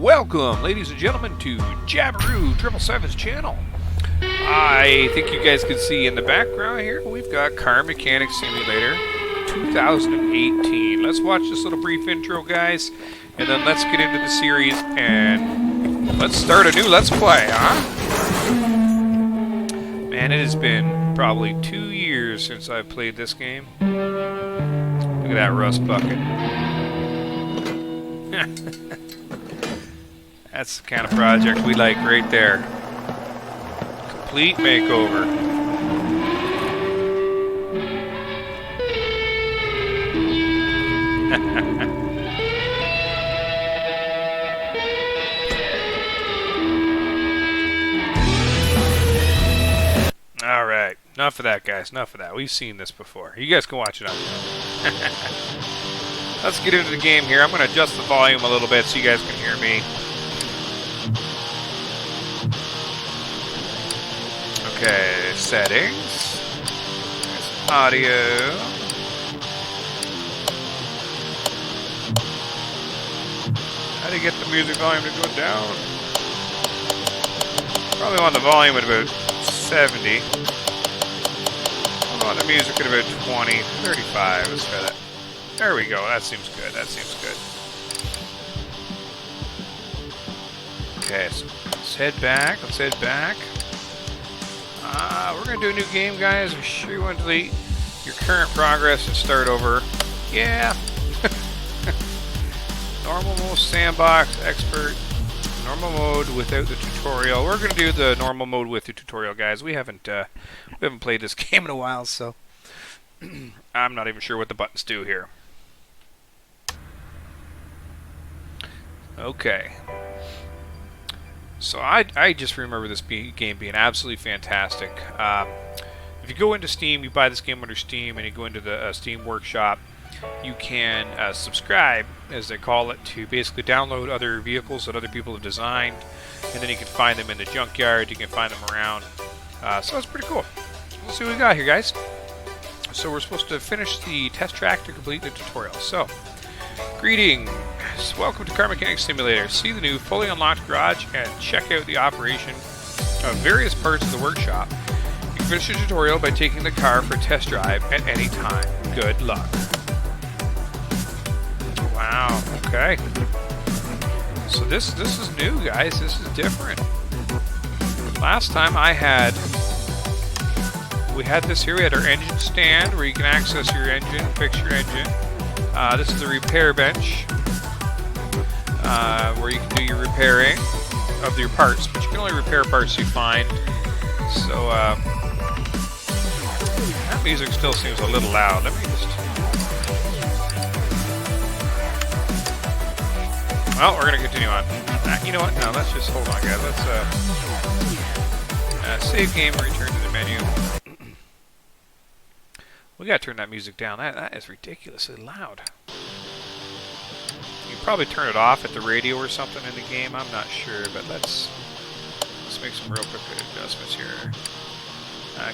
Welcome, ladies and gentlemen, to Jabberoo 777's channel. I think you guys can see in the background here, we've got Car Mechanic Simulator 2018. Let's watch this little brief intro, guys, and then let's get into the series and let's start a new Let's Play, huh? Man, it has been probably 2 years since I've played this game. Look at that rust bucket. That's the kind of project we like right there. Complete makeover. Alright, enough of that, guys. Enough of that. We've seen this before. You guys can watch it on. Let's get into the game here. I'm going to adjust the volume a little bit so you guys can hear me. Okay, settings. There's audio. How do you get the music volume to go down? Probably want the volume at about 70. I want the music at about 20, 35. Let's try that. There we go. That seems good. That seems good. Okay, so let's head back. Let's head back. We're going to do a new game, guys. We're sure you want to delete your current progress and start over. Yeah. Normal mode, sandbox, expert, normal mode without the tutorial. We're going to do the normal mode with the tutorial, guys. We haven't played this game in a while, so I'm not even sure what the buttons do here. Okay. So I just remember this game being absolutely fantastic. If you go into Steam, you buy this game under Steam, and you go into the Steam Workshop, you can subscribe, as they call it, to basically download other vehicles that other people have designed, and then you can find them in the junkyard, you can find them around. So that's pretty cool. We'll see what we got here, guys. So we're supposed to finish the test track to complete the tutorial. So, greetings. Welcome to Car Mechanic Simulator. See the new fully unlocked garage and check out the operation of various parts of the workshop. You can finish the tutorial by taking the car for a test drive at any time. Good luck. Wow, okay. So this is new, guys. This is different. Last time we had this here. We had our engine stand where you can access your engine, fix your engine. This is the repair bench where you can do your repairing of your parts, but you can only repair parts you find. So that music still seems a little loud. Let me just. Well, we're gonna continue on. You know what? No, let's just hold on, guys. Let's save game, return to the menu. We gotta turn that music down. That is ridiculously loud. You can probably turn it off at the radio or something in the game. I'm not sure, but let's make some real quick adjustments here.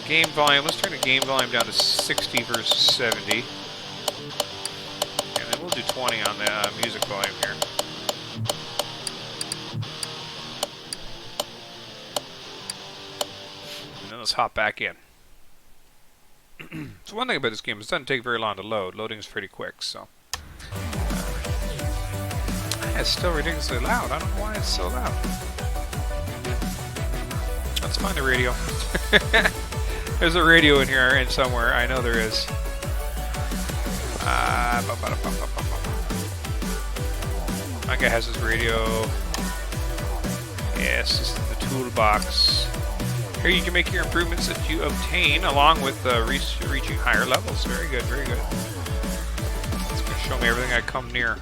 Game volume. Let's turn the game volume down to 60 versus 70, and then we'll do 20 on the music volume here. And then let's hop back in. So one thing about this game is it doesn't take very long to load. Loading is pretty quick, so. It's still ridiculously loud. I don't know why it's so loud. Let's find the radio. There's a radio in here and somewhere. I know there is. My guy has his radio. Yes, this is the toolbox. Here you can make your improvements that you obtain along with reaching higher levels. Very good, very good. It's going to show me everything I come near.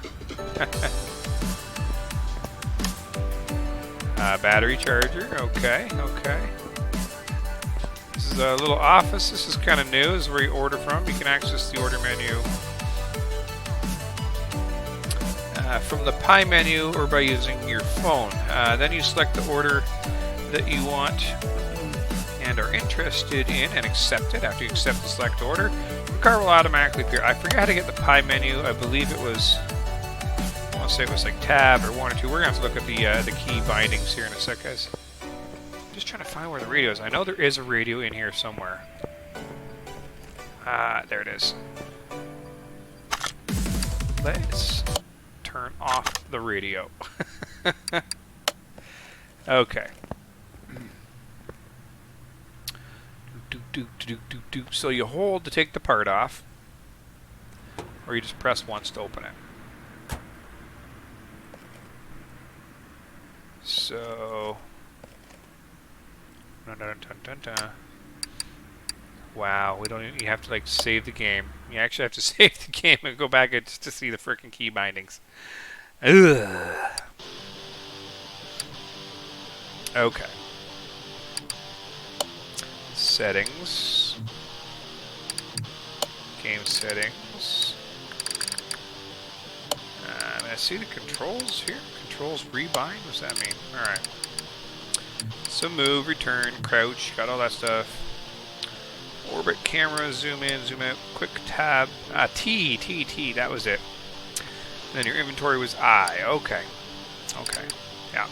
Battery charger, okay, okay. This is a little office. This is kind of new. This is where you order from. You can access the order menu from the pie menu or by using your phone. Then you select the order that you want and are interested in and accept it. After you accept the select order, the car will automatically appear. I forgot how to get the pie menu. I believe it was want to say it was like tab or 1 or 2. We're going to have to look at the key bindings here in a sec, guys. Just trying to find where the radio is. I know there is a radio in here somewhere. There it is. Let's turn off the radio. Okay. So you hold to take the part off, or you just press once to open it. So, dun, dun, dun, dun, dun. Wow, we don't even, you have to like save the game. You actually have to save the game and go back just to see the frickin' key bindings. Ugh. Okay. Settings. Game settings. I see the controls here. Controls rebind. What's that mean? Alright. So move, return, crouch, got all that stuff. Orbit camera, zoom in, zoom out, quick tab. T, that was it. And then your inventory was I. Okay. Okay. Yeah.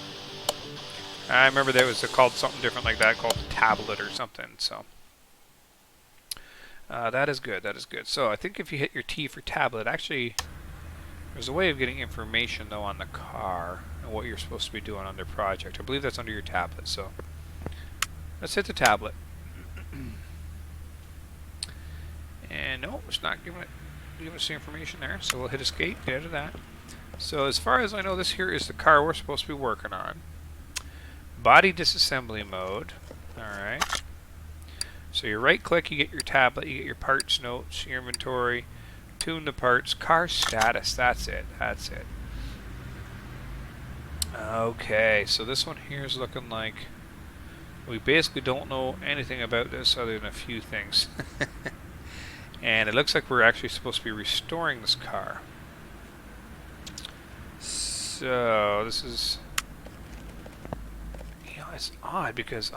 I remember that was called something different like that, called tablet or something, so. That is good, that is good. So I think if you hit your T for tablet, actually, there's a way of getting information, though, on the car and what you're supposed to be doing under project. I believe that's under your tablet, so. Let's hit the tablet. And no, it's not giving us the information there, so we'll hit escape, get out of that. So as far as I know, this here is the car we're supposed to be working on. Body disassembly mode. Alright. So you right click, you get your tablet, you get your parts notes, your inventory, tune the parts, car status, that's it, that's it. Okay, so this one here is looking like we basically don't know anything about this other than a few things. And it looks like we're actually supposed to be restoring this car. So this is, you know, it's odd because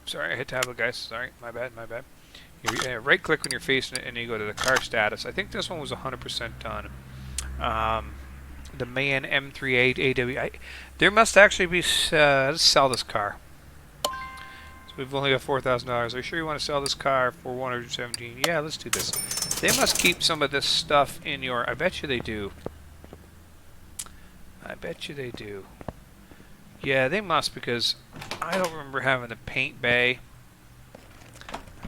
sorry, I hit tablet, guys. Sorry, my bad. You right click when you're facing it and you go to the car status. I think this one was 100% done. The MAN M38 AW. There must actually be, let's sell this car. We've only got $4,000. Are you sure you want to sell this car for $117? Yeah, let's do this. They must keep some of this stuff in your... I bet you they do. I bet you they do. Yeah, they must, because I don't remember having the paint bay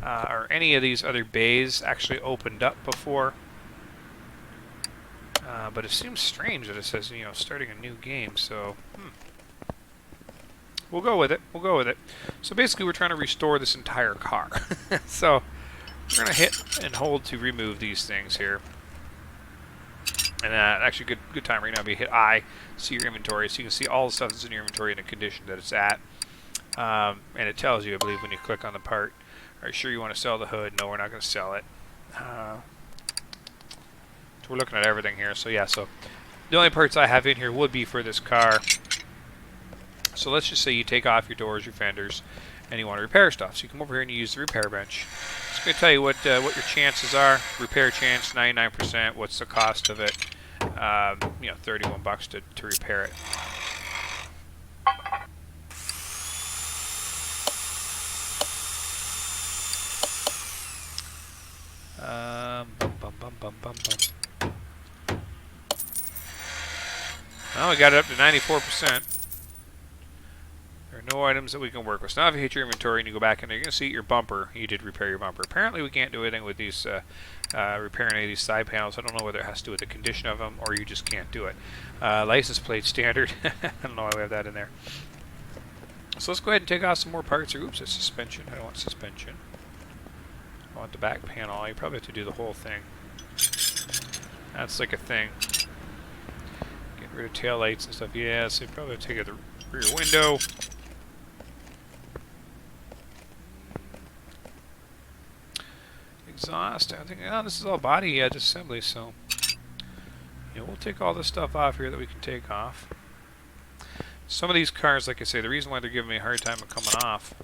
or any of these other bays actually opened up before. But it seems strange that it says, you know, starting a new game, so... We'll go with it. We'll go with it. So basically, we're trying to restore this entire car. So we're going to hit and hold to remove these things here. And actually, good time right now. If you hit I, see your inventory, so you can see all the stuff that's in your inventory and the condition that it's at. And it tells you, I believe, when you click on the part, are you sure you want to sell the hood? No, we're not going to sell it. So we're looking at everything here. So yeah, so the only parts I have in here would be for this car. So let's just say you take off your doors, your fenders, and you want to repair stuff. So you come over here and you use the repair bench. It's going to tell you what your chances are. Repair chance, 99%. What's the cost of it? You know, $31 to repair it. Well, we got it up to 94%. There are no items that we can work with. So now if you hit your inventory and you go back in there, you're going to see your bumper. You did repair your bumper. Apparently we can't do anything with these, repairing any of these side panels. I don't know whether it has to do with the condition of them or you just can't do it. License plate standard. I don't know why we have that in there. So let's go ahead and take off some more parts. Oops, it's suspension. I don't want suspension. I want the back panel. You probably have to do the whole thing. That's like a thing. Get rid of tail lights and stuff. Yeah, so you probably have to take out the rear window. Exhaust. I think, oh, this is all body assembly, so yeah, we'll take all this stuff off here that we can take off. Some of these cars, like I say, the reason why they're giving me a hard time of coming off,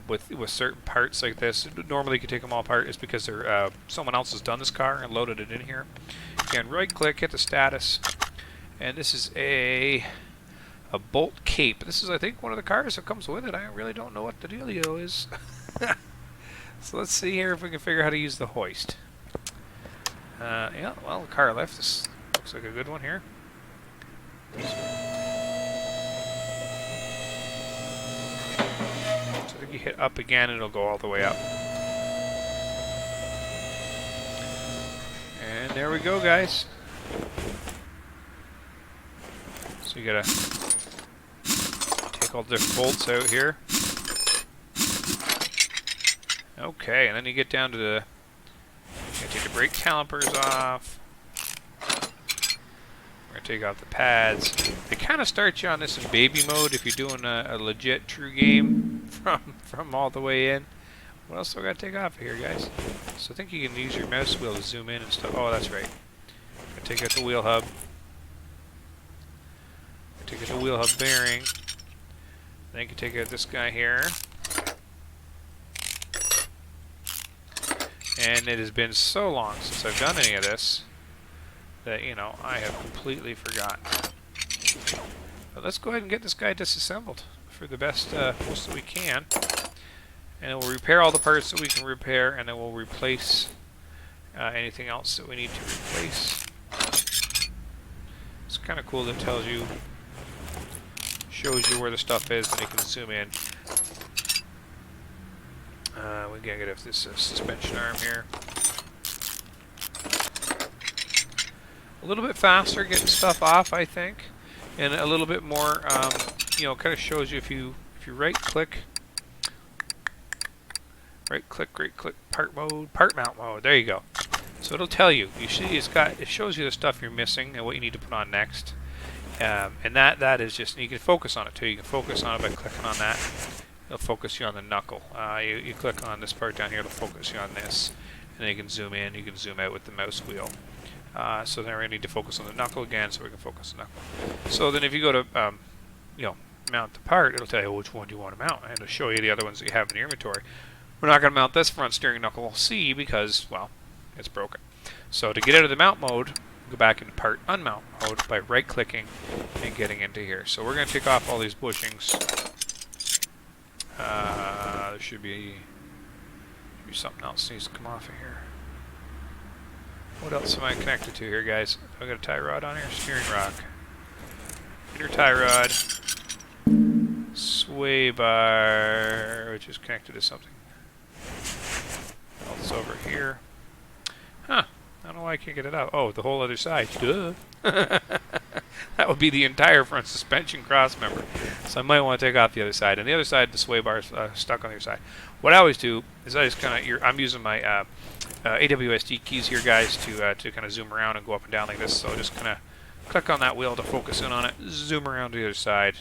with certain parts like this. Normally you can take them all apart. It's because they're someone else has done this car and loaded it in here. Again, right click, hit the status, and this is a bolt cape. This is, I think, one of the cars that comes with it. I really don't know what the dealio is. So let's see here if we can figure out how to use the hoist. Yeah, well, the car lift. This looks like a good one here. So I think you hit up again, it'll go all the way up. And there we go, guys. So you gotta take all the different bolts out here. Okay, and then you get down to the... You're gonna take the brake calipers off. We're gonna take off the pads. They kind of start you on this in baby mode if you're doing a legit true game from all the way in. What else do I gotta take off of here, guys? So I think you can use your mouse wheel to zoom in and stuff. Oh, that's right. Gonna take out the wheel hub. Take out the wheel hub bearing. Then you can take out this guy here. And it has been so long since I've done any of this that, you know, I have completely forgotten. But let's go ahead and get this guy disassembled for the best most that we can. And we'll repair all the parts that we can repair, and then we'll replace anything else that we need to replace. It's kind of cool that it tells you, shows you where the stuff is, and you can zoom in. We gotta get off this suspension arm here. A little bit faster getting stuff off, I think, and a little bit more, you know, kind of shows you if you right click, part mount mode. There you go. So it'll tell you. You see, it shows you the stuff you're missing and what you need to put on next. And that is just, you can focus on it too. You can focus on it by clicking on that. It'll focus you on the knuckle. You click on this part down here, it'll focus you on this. And then you can zoom in, you can zoom out with the mouse wheel. So then we need to focus on the knuckle again, so we can focus on the knuckle. So then if you go to, you know, mount the part, it'll tell you which one do you want to mount, and it'll show you the other ones that you have in your inventory. We're not going to mount this front steering knuckle C because, well, it's broken. So to get out of the mount mode, go back into part unmount mode by right-clicking and getting into here. So we're going to take off all these bushings. There should be something else that needs to come off of here. What else am I connected to here, guys? I've got a tie rod on here, steering rock, inner tie rod, sway bar, which is connected to something else over here. Huh. I don't know why I can't get it out. Oh, the whole other side. Duh. That would be the entire front suspension cross member. So I might want to take off the other side. And the other side, the sway bar is stuck on the other side. What I always do is I just kind of, I'm using my AWSD keys here, guys, to kind of zoom around and go up and down like this. So just kind of click on that wheel to focus in on it, zoom around to the other side,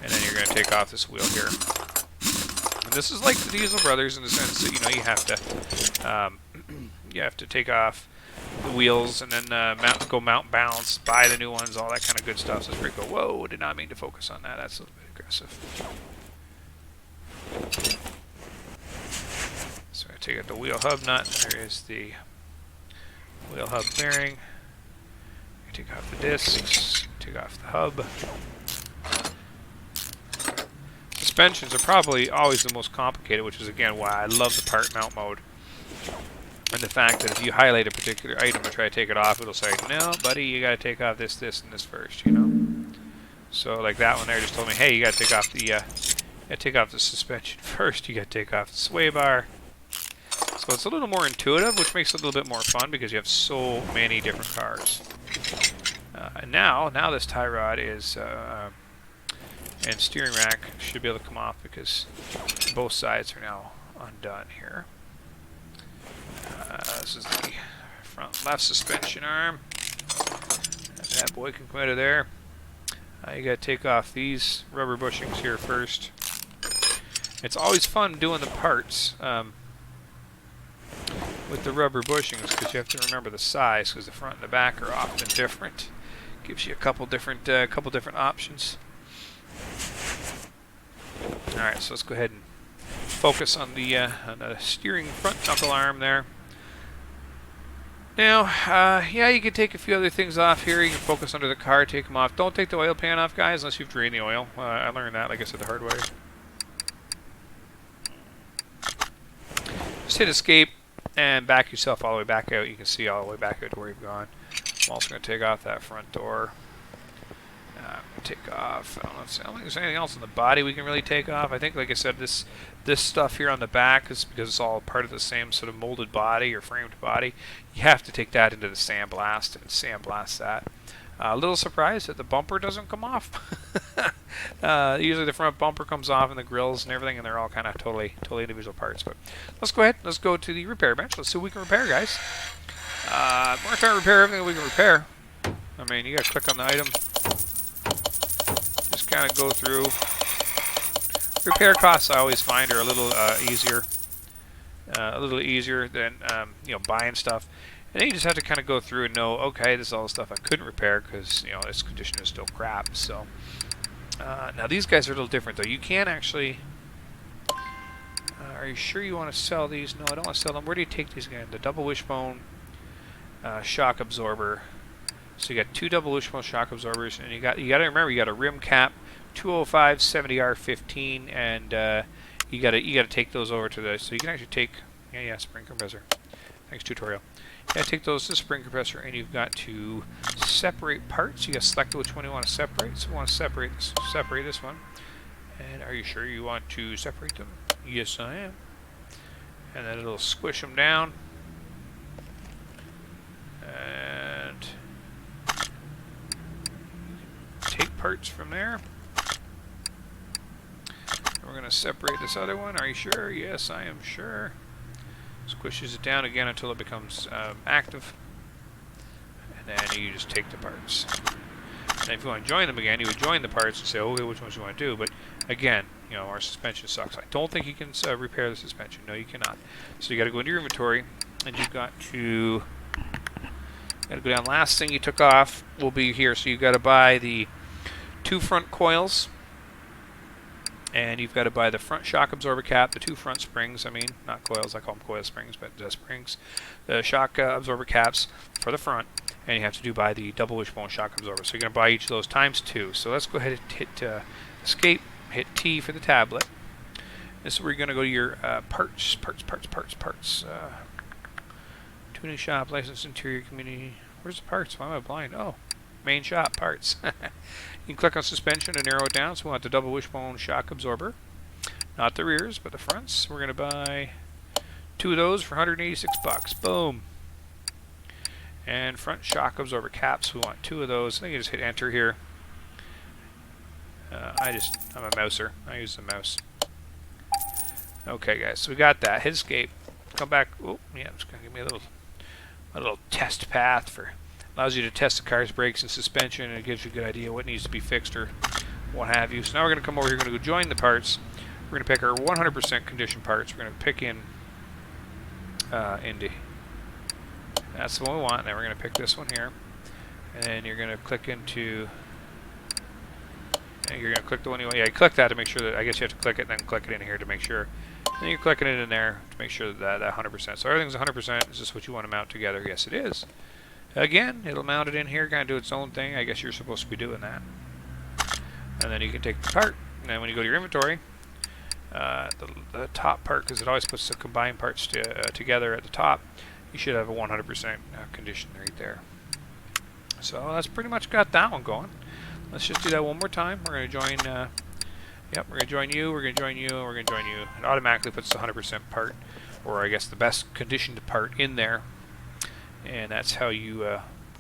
and then you're going to take off this wheel here. And this is like the Diesel Brothers in the sense that, you know, you have to take off the wheels and then go mount balance, buy the new ones, all that kind of good stuff. So it's pretty cool. Whoa, did not mean to focus on that. That's a little bit aggressive. So I take out the wheel hub nut. There is the wheel hub bearing. I take off the discs, take off the hub. Suspensions are probably always the most complicated, which is again why I love the part mount mode. And the fact that if you highlight a particular item and try to take it off, it'll say, no, buddy, you got to take off this, this, and this first, you know? So, like that one there just told me, hey, you got to take off the suspension first. You got to take off the sway bar. So it's a little more intuitive, which makes it a little bit more fun because you have so many different cars. And now this tie rod is, and steering rack should be able to come off because both sides are now undone here. This is the front left suspension arm. And that boy can come out of there. You got to take off these rubber bushings here first. It's always fun doing the parts with the rubber bushings because you have to remember the size because the front and the back are often different. Gives you a couple different options. Alright, so let's go ahead and focus on the steering front knuckle arm there. Now, yeah, you can take a few other things off here. You can focus under the car, take them off. Don't take the oil pan off, guys, unless you've drained the oil. I learned that, like I said, the hard way. Just hit escape and back yourself all the way back out. You can see all the way back out to where you've gone. I'm also going to take off that front door. Take off. I don't think there's anything else on the body we can really take off. I think, like I said, this stuff here on the back is because it's all part of the same sort of molded body or framed body. You have to take that into the sandblast and sandblast that. A little surprised that the bumper doesn't come off. Usually the front bumper comes off and the grills and everything, and they're all kind of totally individual parts. But let's go ahead. Let's go to the repair bench. Let's see what we can repair, guys. We're trying to repair everything we can repair. I mean, you got to click on the item. Just kind of go through. Repair costs I always find are a little easier than buying stuff. And then you just have to kind of go through and know, okay, this is all the stuff I couldn't repair because this condition is still crap. So now these guys are a little different though. You can actually. Are you sure you want to sell these? No, I don't want to sell them. Where do you take these again? The double wishbone shock absorber. So you got 2 double wishbone shock absorbers, and you got to remember you got a rim cap, 205 70R15, and you got to take those over to the. So you can actually take spring compressor. Thanks tutorial. You got to take those to the spring compressor, and you've got to separate parts. You got to select which one you want to separate. So we want to separate this one. And are you sure you want to separate them? Yes, I am. And then it'll squish them down. And take parts from there. We're going to separate this other one. Are you sure? Yes, I am sure. Squishes it down again until it becomes active. And then you just take the parts. And if you want to join them again, you would join the parts and say, okay, which ones you want to do. But again, our suspension sucks. I don't think you can repair the suspension. No, you cannot. So you got to go into your inventory, and you've got to go down. Last thing you took off will be here. So you've got to buy the 2 front coils, and you've got to buy the front shock absorber cap, the 2 front springs. I mean, not coils. I call them coil springs, but springs. The shock absorber caps for the front, and you have to buy the double wishbone shock absorber. So you're going to buy each of those times 2. So let's go ahead and hit escape. Hit T for the tablet. This is where you're going to go to your parts. Tuning shop, license, interior, community. Where's the parts? Why am I blind? Oh, main shop, parts. You can click on suspension to narrow it down. So we want the double wishbone shock absorber. Not the rears, but the fronts. We're going to buy 2 of those for 186 bucks. Boom. And front shock absorber caps. We want 2 of those. I think you just hit enter here. I'm a mouser. I use the mouse. Okay, guys, so we got that. Hit escape. Come back. Oh, yeah, it's gonna give me a little test path allows you to test the car's brakes and suspension, and it gives you a good idea what needs to be fixed or what have you. So now we're gonna come over here. We're gonna go join the parts. We're gonna pick our 100% condition parts. We're gonna pick in Indy. That's the one we want. Then we're gonna pick this one here, and then you're gonna click into. And you're going to click the one you want. Yeah, you click that to make sure that, I guess you have to click it and then click it in here to make sure. Then you're clicking it in there to make sure that 100%. So everything's 100%. Is this what you want to mount together? Yes, it is. Again, it'll mount it in here, kind of do its own thing. I guess you're supposed to be doing that. And then you can take the part. And then when you go to your inventory, the top part, because it always puts the combined parts together at the top, you should have a 100% condition right there. So that's pretty much got that one going. Let's just do that one more time. We're going to join, we're going to join you, we're going to join you, and we're going to join you. It automatically puts the 100% part, or I guess the best conditioned part in there. And that's how you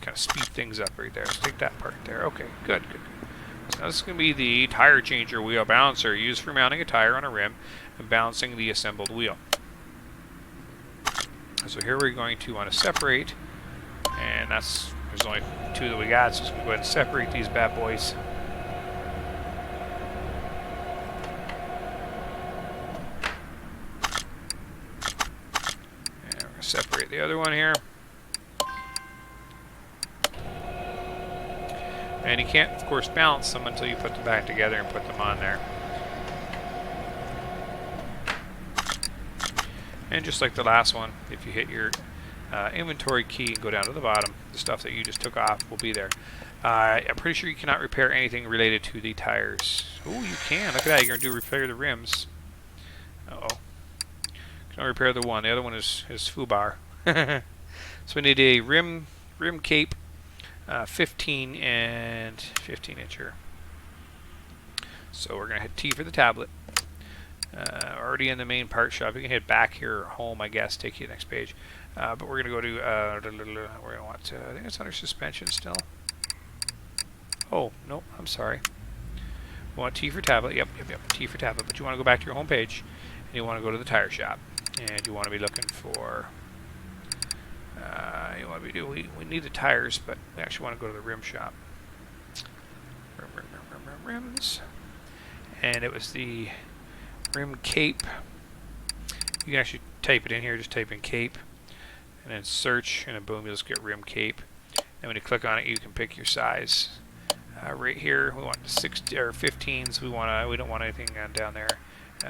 kind of speed things up right there. Let's take that part there. Okay, good. So this is going to be the tire changer wheel balancer used for mounting a tire on a rim and balancing the assembled wheel. So here we're going to want to separate, and there's only 2 that we got, so let's go ahead and separate these bad boys. And we're going to separate the other one here. And you can't, of course, balance them until you put them back together and put them on there. And just like the last one, if you hit your inventory key and go down to the bottom, the stuff that you just took off will be there. I'm pretty sure you cannot repair anything related to the tires. Oh, you can. Look at that. You're going to repair the rims. Uh-oh. Can only repair the one. The other one is foobar. So we need a rim cape, 15 and 15 incher. So we're going to hit T for the tablet. Already in the main part shop. You can hit back here or home, I guess, take you to the next page. But we're going to go to, we're going to want to, I think it's under suspension still. Oh, no, I'm sorry. We want T for tablet. Yep, T for tablet. But you want to go back to your home page, and you want to go to the tire shop. And you want to be looking for, we need the tires, but we actually want to go to the rim shop. Rims. And it was the rim cape. You can actually type it in here, just type in cape, and then search, and then boom, you'll just get rim cape. And when you click on it, you can pick your size. Right here, we want 60 or 15s. We don't want anything down there.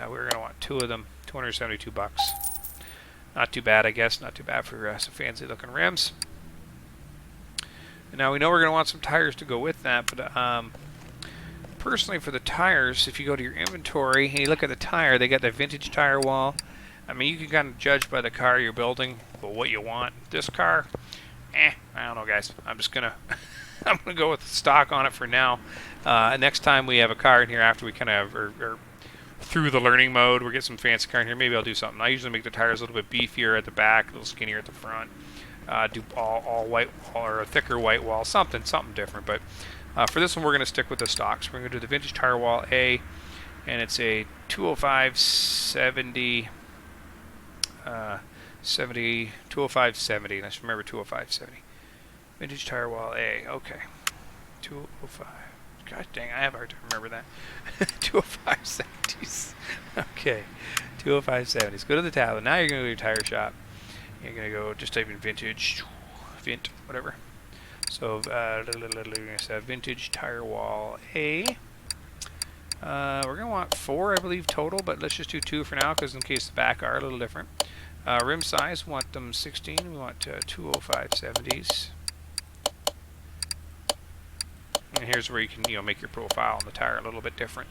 We're going to want 2 of them. $272. Not too bad, I guess. Not too bad for some fancy looking rims. And now we know we're going to want some tires to go with that, but personally for the tires, if you go to your inventory and you look at the tire, they got the vintage tire wall. I mean, you can kind of judge by the car you're building, but what you want. This car, I don't know, guys. I'm just gonna I'm gonna go with the stock on it for now. Next time we have a car in here, after we kind of are through the learning mode, we'll get some fancy car in here. Maybe I'll do something. I usually make the tires a little bit beefier at the back, a little skinnier at the front. Do all white wall or a thicker white wall, something different. But for this one, we're going to stick with the stocks. We're going to do the vintage tire wall A, and it's a 205/70. 205/70. Let's remember 205/70. Vintage tire wall A. Okay. 205. Gosh dang, I have a hard time remember that. 205/70s. Okay. 205/70s. Go to the tablet. Now you're going to go to your tire shop. You're going to go, just type in vintage, vint, whatever. So, vintage tire wall A. We're going to want 4, I believe, total, but let's just do 2 for now, because in case the back are a little different. Rim size, we want them 16. We want 205/70s. And here's where you can, make your profile on the tire a little bit different,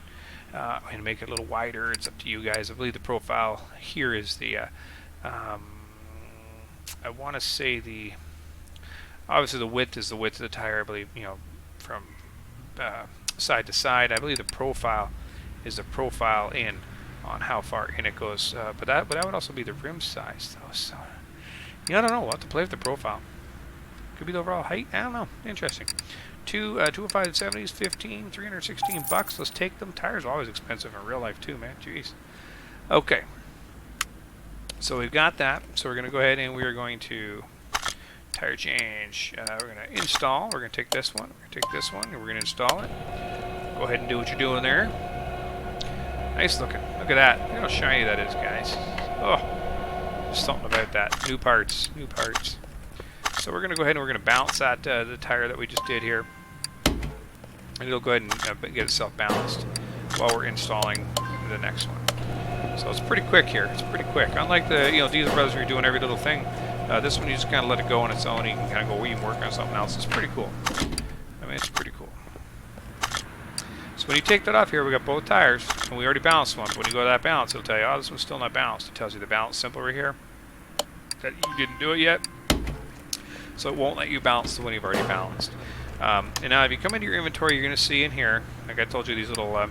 and make it a little wider. It's up to you guys. I believe the profile here is the, I want to say obviously the width is the width of the tire. I believe, from side to side. I believe the profile is the profile in on how far in it goes. But that would also be the rim size, though. So, I don't know. We'll have to play with the profile. Could be the overall height. I don't know. Interesting. 205/70s, 15, $316. Let's take them. Tires are always expensive in real life too, man. Jeez. Okay. So we've got that. So we're going to go ahead and we are going to tire change. We're going to install. We're going to take this one. We're going to take this one, and we're going to install it. Go ahead and do what you're doing there. Nice looking. Look at that. Look how shiny that is, guys. Oh, there's something about that. New parts. New parts. So we're going to go ahead and we're going to bounce that the tire that we just did here. And it'll go ahead and get itself balanced while we're installing the next one. So it's pretty quick here. It's pretty quick. Unlike the Diesel Brothers, where you're doing every little thing, this one you just kind of let it go on its own. And you can kind of go even work on something else. It's pretty cool. I mean, it's pretty cool. So when you take that off here, we got both tires, and we already balanced one. But when you go to that balance, it'll tell you, oh, this one's still not balanced. It tells you the balance symbol right here. That you didn't do it yet. So it won't let you balance the one you've already balanced. And now if you come into your inventory, you're going to see in here, like I told you, these little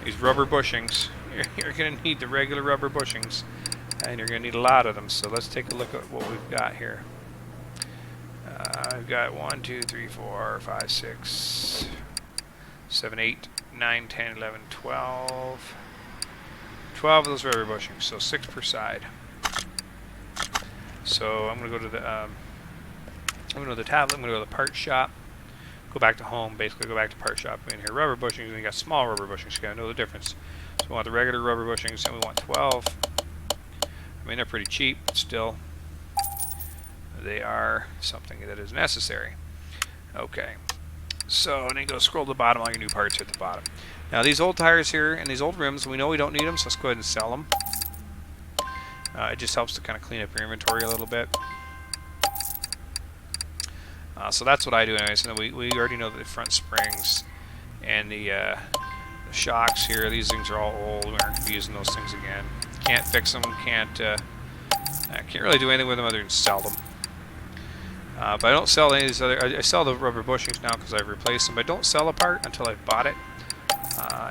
these rubber bushings. You're going to need the regular rubber bushings, and you're going to need a lot of them. So let's take a look at what we've got here. I've got 1, 2, 3, 4, 5, 6, 7, 8, 9, 10, 11, 12. 12 of those rubber bushings, so 6 per side. So I'm going to go to the tablet. I'm going to go to the part shop. Go back to home. Basically, go back to part shop. In here, rubber bushings. And you got small rubber bushings. You got to know the difference. So we want the regular rubber bushings, and we want 12. I mean, they're pretty cheap, but still, they are something that is necessary. Okay. So then you go scroll to the bottom. All your new parts are at the bottom. Now these old tires here and these old rims, we know we don't need them, so let's go ahead and sell them. It just helps to kind of clean up your inventory a little bit. So that's what I do anyways. And then we already know that the front springs and the shocks here, these things are all old. We aren't going to be using those things again. Can't fix them, can't really do anything with them other than sell them. But I don't sell any of these other. I sell the rubber bushings now because I've replaced them. But I don't sell a part until I've bought it.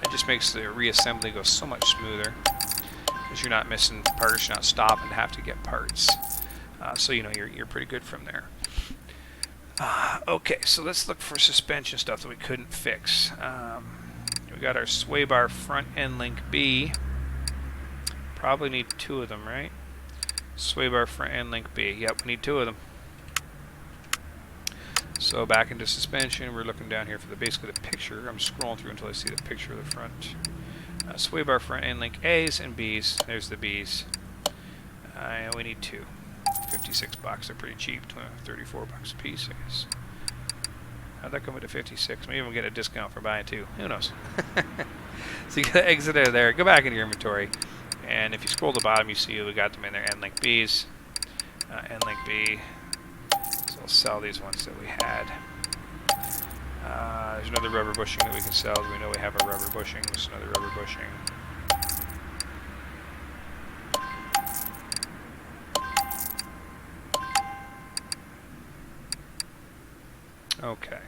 It just makes the reassembly go so much smoother because you're not missing parts, you're not stopping to have to get parts. So you know you're pretty good from there. Okay, so let's look for suspension stuff that we couldn't fix. We got our sway bar front end link B. Probably need 2 of them, right? Sway bar front end link B. Yep, we need 2 of them. So back into suspension, we're looking down here for basically the picture. I'm scrolling through until I see the picture of the front. Sway bar front end link A's and B's. There's the B's. We need 2. 56 bucks. They're pretty cheap. 34 bucks a piece, I guess. How'd that come into 56? Maybe we'll get a discount for buying 2. Who knows? So you gotta exit out of there. Go back into your inventory. And if you scroll to the bottom, you see we got them in there. End link B's. End link B. So I'll sell these ones that we had. There's another rubber bushing that we can sell. We know we have a rubber bushing. There's another rubber bushing. Okay.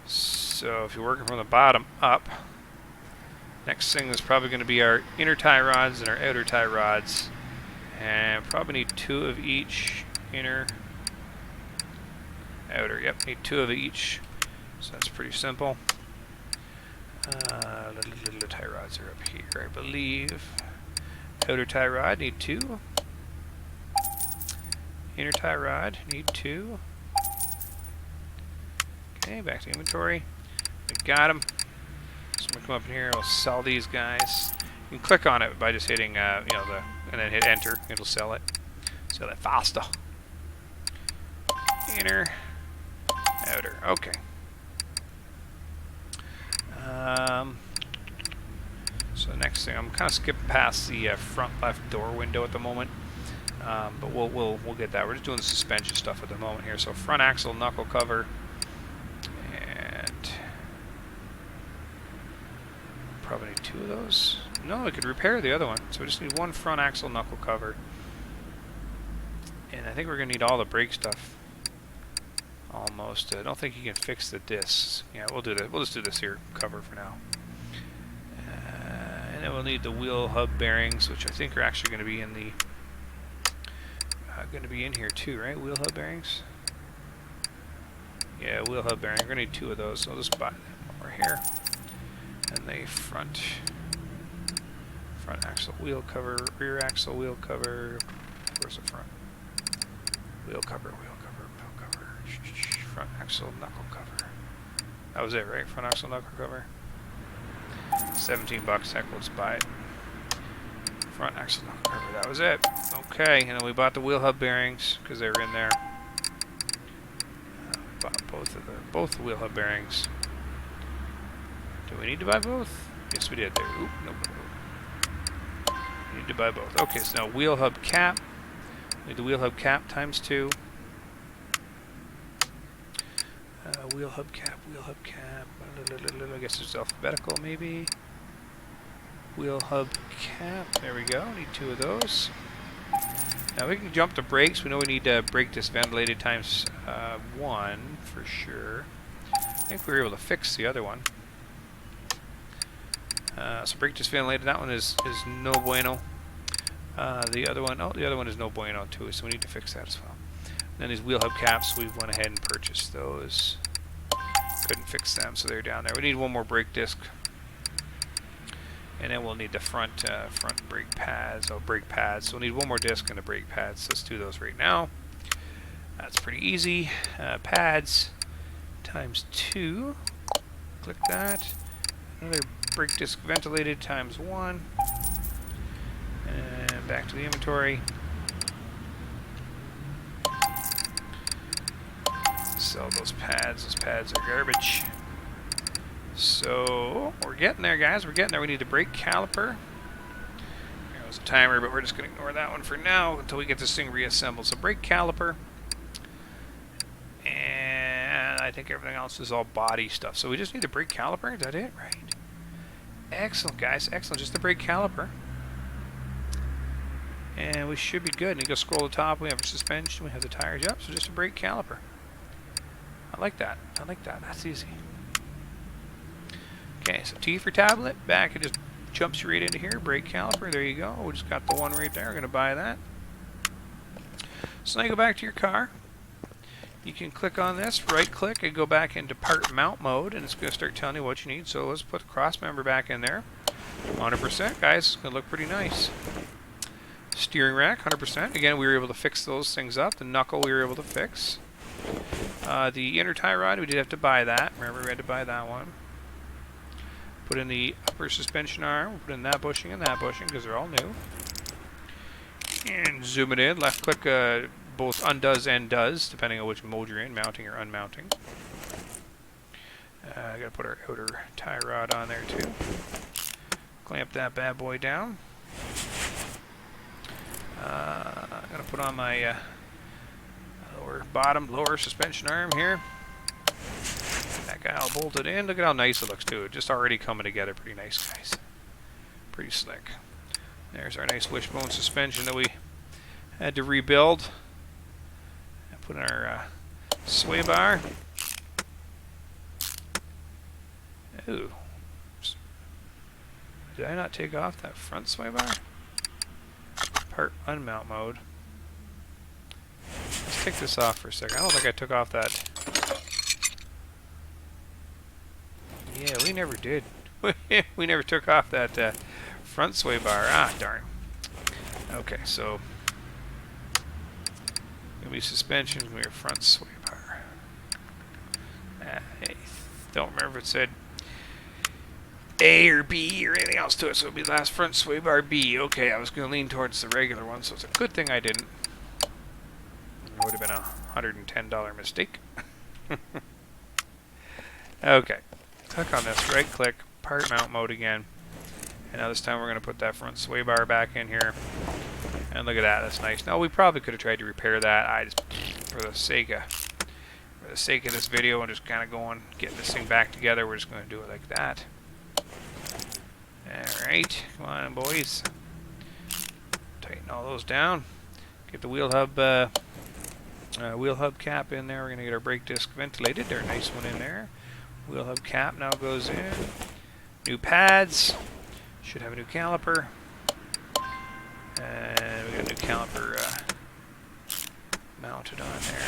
So if you're working from the bottom up, next thing is probably going to be our inner tie rods and our outer tie rods. And probably need 2 of each. Inner, outer. Yep, need 2 of each. So that's pretty simple. Little tie rods are up here, I believe. Outer tie rod, need 2. Inner tie rod, need 2. Okay, back to inventory. We got them. So I'm gonna come up in here. We'll sell these guys. You can click on it by just hitting, and then hit enter. It'll sell it. Sell it faster. Inner, outer. Okay. So the next thing, I'm kind of skipping past the front left door window at the moment, but we'll get that. We're just doing the suspension stuff at the moment here. So front axle knuckle cover. Probably need 2 of those. No, we could repair the other one. So we just need 1 front axle knuckle cover. And I think we're going to need all the brake stuff. Almost. I don't think you can fix the discs. Yeah, we'll do that. We'll just do this here cover for now. And then we'll need the wheel hub bearings, which I think are actually going to be in the in here too, right? Wheel hub bearings. Yeah, wheel hub bearing. We're going to need 2 of those. So I'll just buy them over here. And the front axle wheel cover, rear axle wheel cover. Where's the front? Wheel cover. Front axle knuckle cover. That was it, right? Front axle knuckle cover. 17 bucks. Heck, let's buy it. Front axle knuckle cover. That was it. Okay, and then we bought the wheel hub bearings because they were in there. We bought both the wheel hub bearings. Do we need to buy both? Yes, we did. There. Oop, nope. We need to buy both. Okay, so now wheel hub cap. We need the wheel hub cap times 2. Wheel hub cap. I guess it's alphabetical, maybe. Wheel hub cap. There we go. Need 2 of those. Now we can jump to brakes. We know we need brake disc ventilated times 1 for sure. I think we were able to fix the other one. So brake disc ventilated. That one is no bueno. The other one is no bueno too. So we need to fix that as well. And then these wheel hub caps, we went ahead and purchased those. Couldn't fix them, so they're down there. We need 1 more brake disc, and then we'll need the front brake pads. Brake pads. So we'll need 1 more disc and the brake pads. So let's do those right now. That's pretty easy. Pads times 2. Click that. Another brake disc ventilated times 1. And back to the inventory. Sell those pads. Those pads are garbage. So we're getting there, guys. We're getting there. We need the brake caliper. There's the timer, but we're just going to ignore that one for now until we get this thing reassembled. So brake caliper, and I think everything else is all body stuff. So we just need the brake caliper. Is that it? Right. Excellent, guys. Excellent. Just the brake caliper. And we should be good. And you go scroll the top. We have a suspension. We have the tires. Yep. So just a brake caliper. I like that. I like that. That's easy. Okay. So T for tablet. Back. It just jumps you right into here. Brake caliper. There you go. We just got the one right there. We're going to buy that. So now you go back to your car. You can click on this, right click, and go back into part mount mode, and it's going to start telling you what you need. So let's put the cross member back in there. 100%, guys. It's going to look pretty nice. Steering rack, 100%. Again, we were able to fix those things up. The knuckle we were able to fix. The inner tie rod, we did have to buy that. Remember, we had to buy that one. Put in the upper suspension arm. Put in that bushing and that bushing because they're all new. And zoom it in. Left click both undoes and does, depending on which mode you're in, mounting or unmounting. I gotta put our outer tie rod on there too. Clamp that bad boy down. I'm gonna put on my lower suspension arm here. That guy all bolted in. Look at how nice it looks too. Just already coming together pretty nice, guys. Pretty slick. There's our nice wishbone suspension that we had to rebuild. Put in our sway bar. Ooh. Did I not take off that front sway bar? Part unmount mode. Let's take this off for a second. I don't think I took off that. Yeah, we never did. We never took off that front sway bar. Ah, darn. Okay, so gonna be suspension, gonna be a front sway bar. I don't remember if it said A or B or anything else to it, so it'll be the last front sway bar B. Okay, I was gonna lean towards the regular one, so it's a good thing I didn't. It would have been a $110 mistake. Okay, click on this, right click, part mount mode again. And now this time we're gonna put that front sway bar back in here. And look at that, that's nice. Now we probably could have tried to repair that. I just, for the sake of this video and just kind of going, getting this thing back together, we're just going to do it like that. All right, come on, boys. Tighten all those down. Get the wheel hub cap in there. We're going to get our brake disc ventilated. There's a nice one in there. Wheel hub cap now goes in. New pads. Should have a new caliper. And we got a new caliper mounted on there.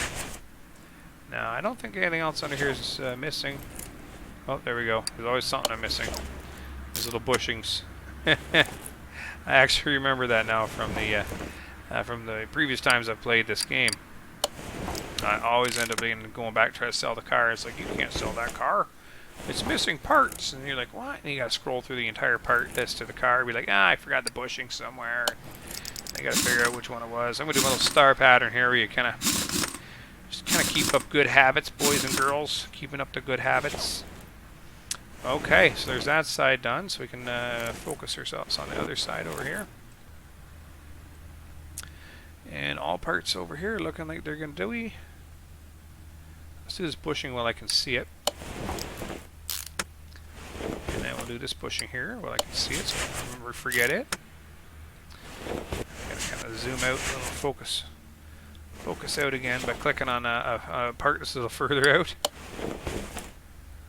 Now, I don't think anything else under here is missing. Oh, there we go. There's always something I'm missing. These little bushings. I actually remember that now from the previous times I've played this game. I always end up going back to try to sell the car. It's like, you can't sell that car. It's missing parts. And you're like, what? And you got to scroll through the entire part list of the car. Be like, I forgot the bushing somewhere. I got to figure out which one it was. I'm going to do a little star pattern here where you kind of keep up good habits, boys and girls. Keeping up the good habits. Okay, so there's that side done. So we can focus ourselves on the other side over here. And all parts over here looking like they're going to do. Let's do this bushing while I can see it. And then we'll do this bushing here while I can see it, so I don't remember forget it. Gotta kind of zoom out, a little focus out again by clicking on a part that's a little further out.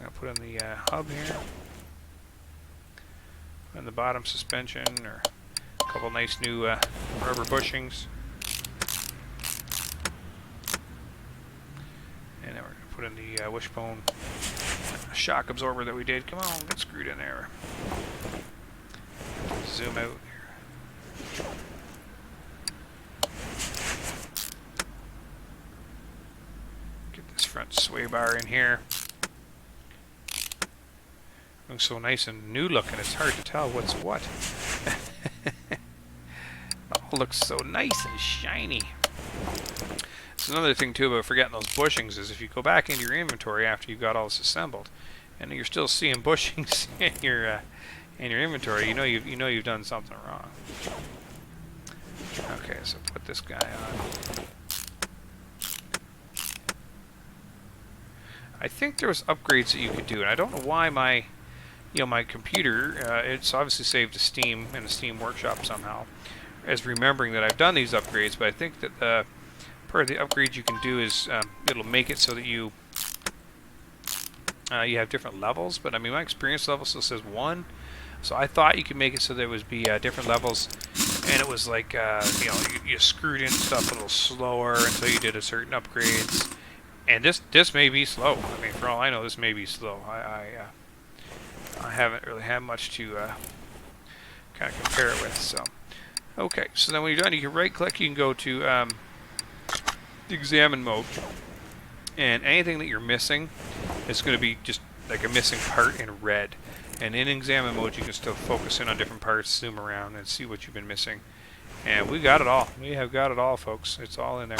I'm gonna put in the hub here, and the bottom suspension, or a couple nice new rubber bushings. And then we're gonna put in the wishbone shock absorber that we did. Come on, get screwed in there. Zoom out here. Get this front sway bar in here. Looks so nice and new looking, it's hard to tell what's what. It all looks so nice and shiny. So another thing too about forgetting those bushings is if you go back into your inventory after you've got all this assembled, and you're still seeing bushings in your inventory, you know you've done something wrong. Okay, so put this guy on. I think there was upgrades that you could do, and I don't know why my, my computer, it's obviously saved to Steam in the Steam Workshop somehow, as remembering that I've done these upgrades. But I think that part of the upgrades you can do is it'll make it so that you have different levels. But I mean, my experience level still says 1, so I thought you could make it so that it would be different levels, and it was like you screwed in stuff a little slower until you did a certain upgrades. And this may be slow. I mean, for all I know, this may be slow. I haven't really had much to kind of compare it with. So, okay. So then when you're done, you can right-click. You can go to examine mode, and anything that you're missing is going to be just like a missing part in red. And in examine mode, you can still focus in on different parts, zoom around, and see what you've been missing. And we got it all. We have got it all, folks. It's all in there.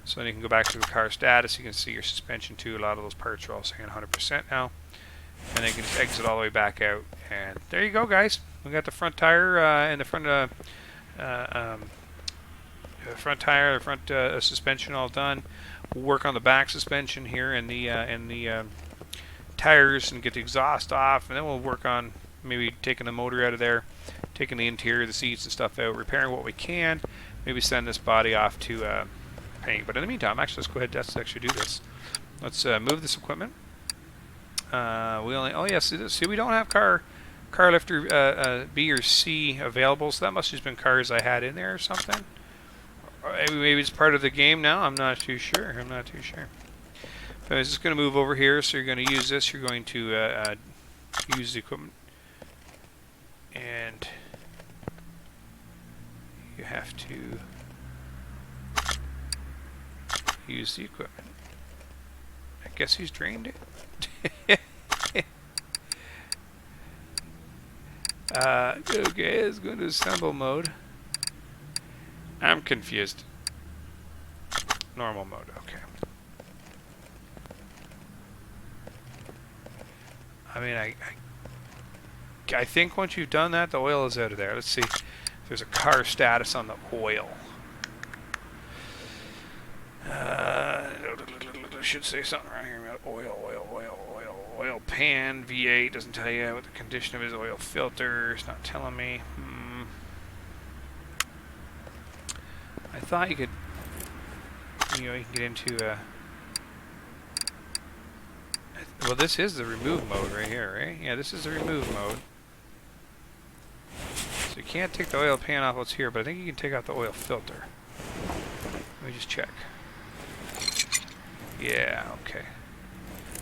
So then you can go back to the car status. You can see your suspension too. A lot of those parts are all saying 100% now. And then you can just exit all the way back out. And there you go, guys. We got the front tire and the front suspension all done. We'll work on the back suspension here and the tires and get the exhaust off. And then we'll work on maybe taking the motor out of there, taking the interior, the seats and stuff out, repairing what we can. Maybe send this body off to paint. But in the meantime, actually, let's go ahead. Let's actually do this. Let's move this equipment. See, we don't have car lifter B or C available, so that must have just been cars I had in there or something. Or maybe it's part of the game now. I'm not too sure. But I was just going to move over here. So you're going to use this. You're going to use the equipment, and you have to use the equipment. I guess he's drained it. Okay, let's go into assemble mode. I'm confused. Normal mode, okay. I mean, I think once you've done that, the oil is out of there. Let's see if there's a car status on the oil. I should say something around here about oil pan V8. Doesn't tell you what the condition of his oil filter. It's not telling me. I thought you could, you can get into well, this is the remove mode right here, right? Yeah, this is the remove mode. So you can't take the oil pan off what's here, but I think you can take out the oil filter. Let me just check. Yeah, okay.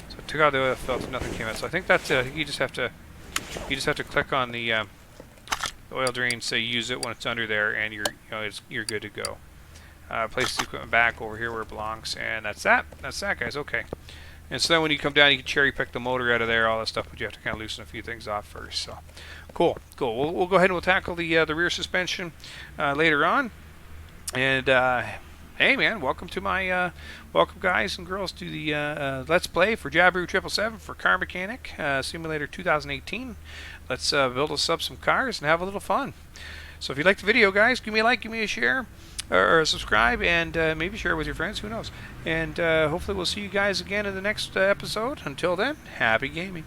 So I took out the oil filter, nothing came out. So I think that's it. I think you just have to click on the oil drain, say use it when it's under there, and you're good to go. Place the equipment back over here where it belongs, and that's that. That's that, guys. Okay. And so then when you come down, you can cherry pick the motor out of there, all that stuff, but you have to kind of loosen a few things off first. So, cool. We'll go ahead and we'll tackle the rear suspension later on. And hey, man, welcome to my welcome, guys and girls, to the Let's Play for Jabiru 777 for Car Mechanic Simulator 2018. Let's build us up some cars and have a little fun. So if you like the video, guys, give me a like, give me a share, or subscribe, and maybe share it with your friends. Who knows? And hopefully we'll see you guys again in the next episode. Until then, happy gaming.